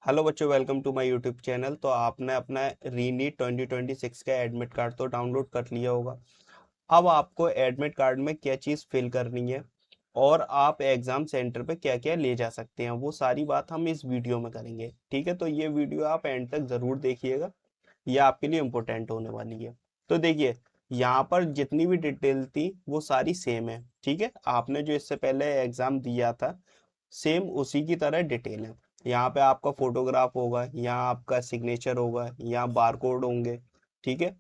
Hello बच्चों, welcome to my YouTube channel. तो आपने अपना रीनीट 2026 का एडमिट कार्ड तो डाउनलोड कर लिया होगा। अब आपको एडमिट कार्ड में क्या चीज़ फिल करनी है और आप एग्ज़ाम सेंटर पे क्या क्या ले जा सकते हैं, वो सारी बात हम इस वीडियो में करेंगे। ठीक है, तो ये वीडियो आप एंड तक ज़रूर देखिएगा, ये आपके लिए इम्पोर्टेंट होने वाली है। तो देखिए, यहाँ पर जितनी भी डिटेल थी वो सारी सेम है। ठीक है, आपने जो इससे पहले एग्ज़ाम दिया था सेम उसी की तरह डिटेल है। यहाँ पे आपका फोटोग्राफ होगा, यहाँ आपका सिग्नेचर होगा, यहाँ बारकोड होंगे। ठीक है,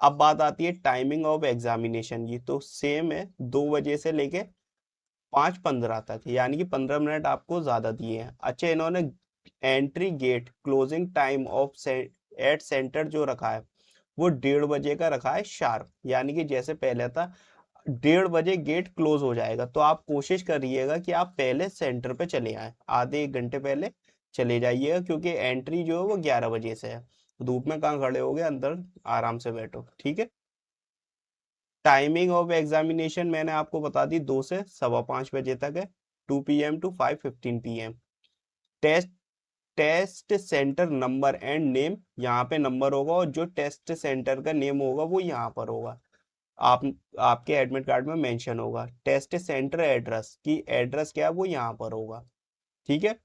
अब बात आती है टाइमिंग ऑफ एग्जामिनेशन की, तो सेम है, 2 बजे से लेके 5:15 तक, यानी कि 15 मिनट आपको ज्यादा दिए हैं। अच्छा, इन्होंने entry gate closing time of at centre जो रखा है वो 1:30 बजे का रखा है शार्प, यानी कि जैसे पहले था 1:30 बजे गेट क्लोज हो जाएगा। तो आप कोशिश करिएगा कि आप पहले सेंटर पे चले आए, आधे 1 घंटे पहले चले जाइएगा, क्योंकि एंट्री जो है वो 11 बजे से है। धूप में कहाँ खड़े होगे, अंदर आराम से बैठो। ठीक है, टाइमिंग ऑफ एग्जामिनेशन मैंने आपको बता दी, 2 से 5:15 बजे तक है, 2 PM to 5:15 PM। Test test centre number and name, यहाँ पे नंबर होगा और जो टेस्ट सेंटर का नेम होगा वो यहाँ पर होगा। आप आपके एडमिट कार्ड में मेंशन होगा। टेस्ट सेंटर एड्रेस की एड्रेस क्या है वो यहाँ पर होगा। ठीक है,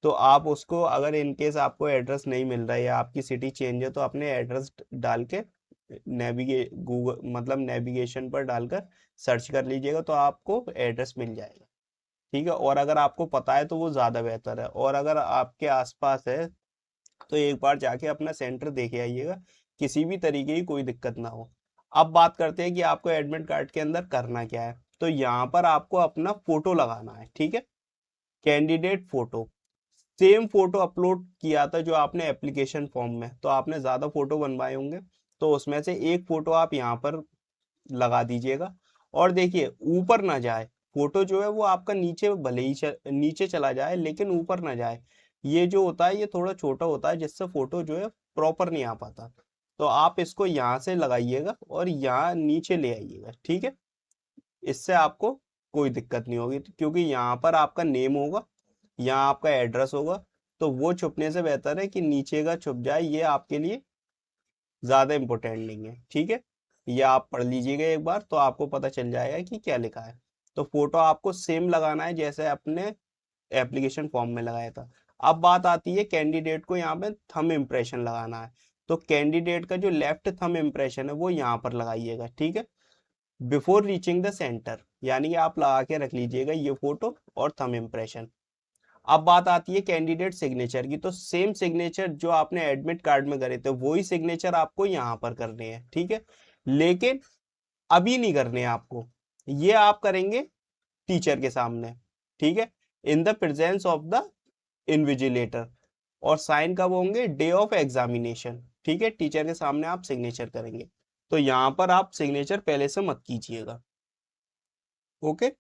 तो आप उसको, अगर इन केस आपको एड्रेस नहीं मिल रहा है या आपकी सिटी चेंज है, तो अपने एड्रेस डाल के गूगल मतलब नेविगेशन पर डालकर सर्च कर लीजिएगा, तो आपको एड्रेस मिल जाएगा। ठीक है, और अगर आपको पता है तो वो ज़्यादा बेहतर है, और अगर आपके आसपास है तो एक बार जाके अपना सेंटर देखे आइएगा, किसी भी तरीके की कोई दिक्कत ना हो। अब बात करते हैं कि आपको एडमिट कार्ड के अंदर करना क्या है। तो यहाँ पर आपको अपना फोटो लगाना है। ठीक है, candidate photo, same photo upload किया था जो आपने एप्लीकेशन फॉर्म में, तो आपने ज्यादा फोटो बनवाए होंगे, तो उसमें से एक फोटो आप यहाँ पर लगा दीजिएगा। और देखिए, ऊपर ना जाए फोटो, जो है वो आपका नीचे भले ही नीचे चला जाए लेकिन ऊपर ना जाए। ये जो होता है ये थोड़ा छोटा होता है, जिससे फोटो जो है प्रॉपर नहीं आ पाता। तो आप इसको यहाँ से लगाइएगा और यहाँ नीचे ले आइएगा। ठीक है, इससे आपको कोई दिक्कत नहीं होगी, क्योंकि यहाँ पर आपका नेम होगा, यहाँ आपका एड्रेस होगा, तो वो छुपने से बेहतर है कि नीचे का छुप जाए, ये आपके लिए ज्यादा इम्पोर्टेंट नहीं है। ठीक है, ये आप पढ़ लीजिएगा एक बार तो आपको पता चल जाएगा कि क्या लिखा है। तो फोटो आपको सेम लगाना है जैसे अपने एप्लीकेशन फॉर्म में लगाया था। अब बात आती है कैंडिडेट को यहाँ पे थंब इम्प्रेशन लगाना है। तो कैंडिडेट का जो लेफ्ट थंब इम्प्रेशन है वो यहाँ पर लगाइएगा। ठीक है, बिफोर रीचिंग द सेंटर, यानी कि आप लगा के रख लीजिएगा ये फोटो और थंब इम्प्रेशन। अब बात आती है कैंडिडेट सिग्नेचर की, तो सेम सिग्नेचर जो आपने एडमिट कार्ड में करे थे वही सिग्नेचर आपको यहाँ पर करने हैं। ठीक है, लेकिन अभी नहीं करने हैं आपको, ये आप करेंगे टीचर के सामने। ठीक है, in the presence of the invigilator, और साइन कब होंगे, डे ऑफ एग्जामिनेशन। ठीक है, टीचर के सामने आप सिग्नेचर करेंगे, तो यहाँ पर आप सिग्नेचर पहले से मत कीजिएगा। ओके,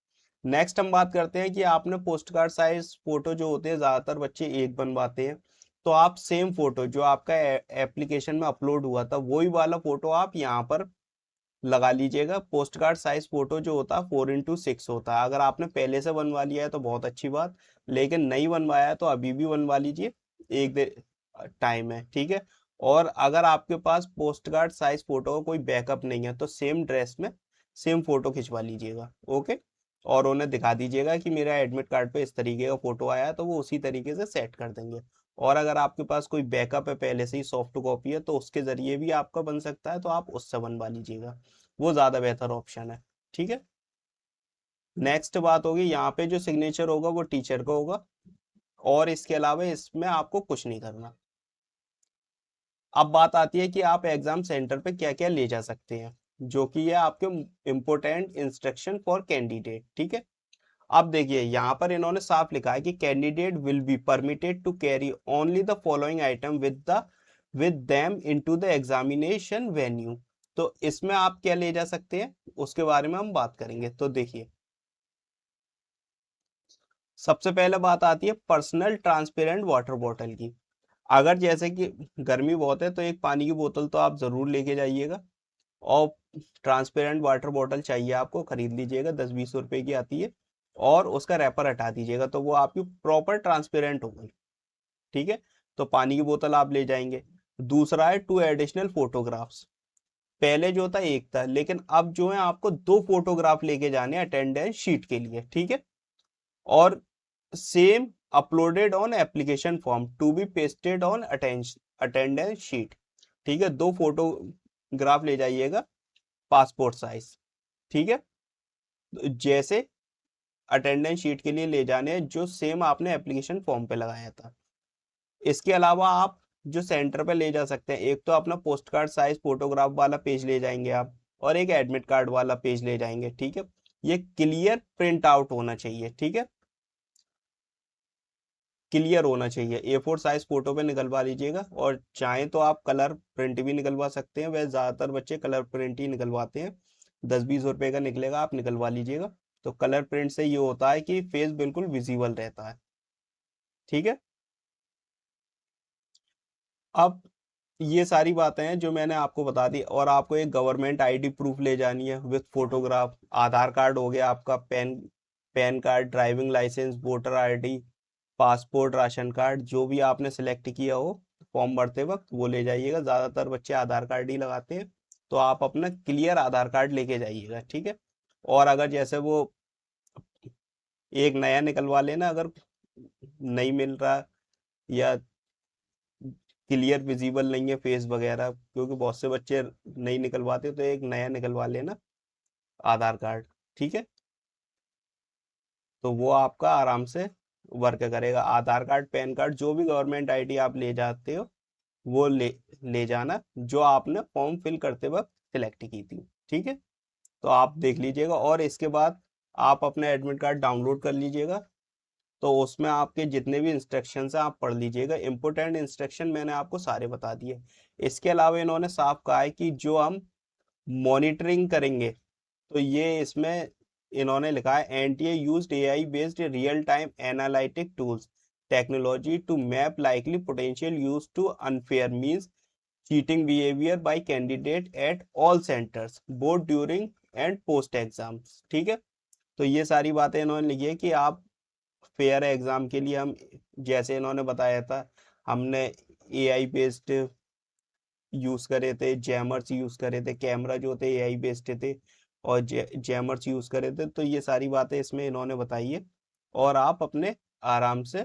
नेक्स्ट हम बात करते हैं कि आपने पोस्ट कार्ड साइज फोटो जो होते हैं ज्यादातर बच्चे एक बनवाते हैं, तो आप सेम फोटो जो आपका एप्लीकेशन में अपलोड हुआ था वही वाला फोटो आप यहाँ पर लगा लीजिएगा। पोस्ट कार्ड साइज फोटो जो होता है 4x6 होता है। अगर आपने पहले से बनवा लिया है तो बहुत अच्छी बात, लेकिन नहीं बनवाया है तो अभी भी बनवा लीजिए, एक दे टाइम है। ठीक है, और अगर आपके पास पोस्ट कार्ड साइज फोटो का कोई बैकअप नहीं है तो सेम ड्रेस में सेम फोटो खिंचवा लीजिएगा। ओके, और उन्हें दिखा दीजिएगा कि मेरा एडमिट कार्ड पे इस तरीके का फोटो आया है, तो वो उसी तरीके से सेट कर देंगे। और अगर आपके पास कोई बैकअप है पहले से ही सॉफ्ट कॉपी है तो उसके जरिए भी आपका बन सकता है, तो आप उससे बनवा लीजिएगा, वो ज्यादा बेहतर ऑप्शन है। ठीक है, नेक्स्ट बात होगी, यहाँ पे जो सिग्नेचर होगा वो टीचर का होगा, और इसके अलावा इसमें आपको कुछ नहीं करना। अब बात आती है कि आप एग्जाम सेंटर पे क्या क्या ले जा सकते हैं, जो कि है आपके इम्पोर्टेंट इंस्ट्रक्शन फॉर कैंडिडेट। ठीक है, अब देखिए यहाँ पर इन्होंने साफ लिखा है कि candidate will be permitted to carry only the following item with them into the examination venue. तो इसमें आप क्या ले जा सकते हैं उसके बारे में हम बात करेंगे। तो देखिए, सबसे पहले बात आती है पर्सनल ट्रांसपेरेंट वाटर बॉटल की। अगर जैसे कि गर्मी बहुत है तो एक पानी की बोतल तो आप जरूर लेके जाइएगा, और ट्रांसपेरेंट वाटर बॉटल चाहिए आपको, खरीद लीजिएगा, 10-20 रुपए की आती है, और उसका रैपर हटा दीजिएगा तो वो आपकी प्रॉपर ट्रांसपेरेंट हो गई। ठीक है, तो पानी की बोतल आप ले जाएंगे। दूसरा है 2 एडिशनल फोटोग्राफ्स। पहले जो था एक था, लेकिन अब जो है आपको 2 फोटोग्राफ लेके जाने हैं अटेंडेंस शीट के लिए, ठीक है। और same uploaded on application form to be pasted on attendance sheet, ठीक है। 2 फोटोग्राफ ले जाइएगा पासपोर्ट साइज, ठीक है। जैसे अटेंडेंस शीट के लिए ले जाने हैं जो सेम आपने एप्लीकेशन फॉर्म पे लगाया था। इसके अलावा आप जो सेंटर पे ले जा सकते हैं, एक तो अपना पोस्ट कार्ड साइज फोटोग्राफ वाला पेज ले जाएंगे आप, और एक एडमिट कार्ड वाला पेज ले जाएंगे, ठीक है। ये क्लियर प्रिंट आउट होना चाहिए, ठीक है, क्लियर होना चाहिए। A4 साइज फोटो पे निकलवा लीजिएगा, और चाहें तो आप कलर प्रिंट भी निकलवा सकते हैं, वह ज्यादातर बच्चे कलर प्रिंट ही निकलवाते हैं। 10-20 रुपए का निकलेगा, आप निकलवा लीजिएगा। तो कलर प्रिंट से ये होता है कि फेस बिल्कुल विजिबल रहता है, ठीक है। अब ये सारी बातें हैं जो मैंने आपको बता दी, और आपको एक गवर्नमेंट आईडी प्रूफ ले जानी है विथ फोटोग्राफ। आधार कार्ड हो गया आपका, PAN card, driving licence, voter ID, passport, ration card, जो भी आपने सिलेक्ट किया हो फॉर्म भरते वक्त वो ले जाइएगा। ज्यादातर बच्चे आधार कार्ड ही लगाते हैं, तो आप अपना क्लियर आधार कार्ड लेके जाइएगा, ठीक है। और अगर जैसे वो एक नया निकलवा लेना, अगर नहीं मिल रहा या क्लियर विजिबल नहीं है फेस वगैरह, क्योंकि बहुत से बच्चे नहीं निकलवाते, तो एक नया निकलवा लेना आधार कार्ड, ठीक है। तो वो आपका आराम से वर्क करेगा। आधार कार्ड, पैन कार्ड, जो भी गवर्नमेंट आईडी आप ले जाते हो वो ले जाना, जो आपने फॉर्म फिल करते वक्त सिलेक्ट की थी, ठीक है। तो आप देख लीजिएगा, और इसके बाद आप अपने एडमिट कार्ड डाउनलोड कर लीजिएगा। तो उसमें आपके जितने भी इंस्ट्रक्शंस हैं आप पढ़ लीजिएगा। इंपोर्टेंट इंस्ट्रक्शन मैंने आपको सारे बता दिए। इसके अलावा इन्होंने साफ कहा है कि जो हम मॉनिटरिंग करेंगे, तो ये इसमें इन्होंने लिखा है NTA used AI based real time analytic tools technology to map likely potential use to unfair means cheating behaviour by candidate at all centres both during and post exams, ठीक है। तो ये सारी बातें इन्होंने लिखी है कि आप फेयर एग्जाम के लिए हम, जैसे इन्होंने बताया था, हमने एआई बेस्ड यूज करे थे, जैमर्स यूज करे थे, कैमरा जो थे एआई बेस्ड थे, और जैमर्स यूज करे थे। तो ये सारी बातें इसमें इन्होंने बताई है, और आप अपने आराम से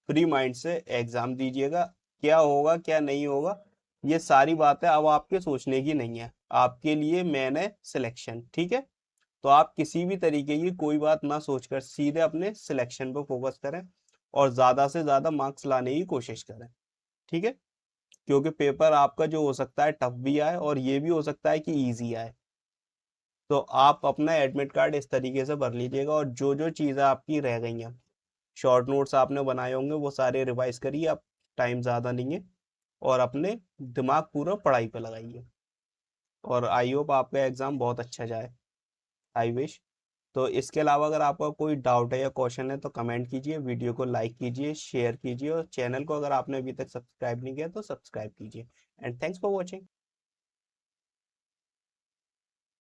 फ्री माइंड से एग्जाम दीजिएगा। क्या होगा क्या नहीं होगा, ये सारी बातें अब आपके सोचने की नहीं है, आपके लिए मैंने सिलेक्शन, ठीक है। तो आप किसी भी तरीके की कोई बात ना सोचकर सीधे अपने सिलेक्शन पर फोकस करें, और ज्यादा से ज्यादा मार्क्स लाने की कोशिश करें, ठीक है। क्योंकि पेपर आपका जो हो सकता है टफ भी आए, और ये भी हो सकता है कि इजी आए। तो आप अपना एडमिट कार्ड इस तरीके से भर लीजिएगा, और जो जो चीज़ें आपकी रह गई हैं, शॉर्ट नोट्स आपने बनाए होंगे, वो सारे रिवाइज करिए। अब टाइम ज़्यादा नहीं है, और अपने दिमाग पूरा पढ़ाई पे लगाइए। और आई होप आपका एग्ज़ाम बहुत अच्छा जाए, आई विश। तो इसके अलावा अगर आपका कोई डाउट है या क्वेश्चन है तो कमेंट कीजिए, वीडियो को लाइक कीजिए, शेयर कीजिए, और चैनल को अगर आपने अभी तक सब्सक्राइब नहीं किया तो सब्सक्राइब कीजिए। And thanks for watching.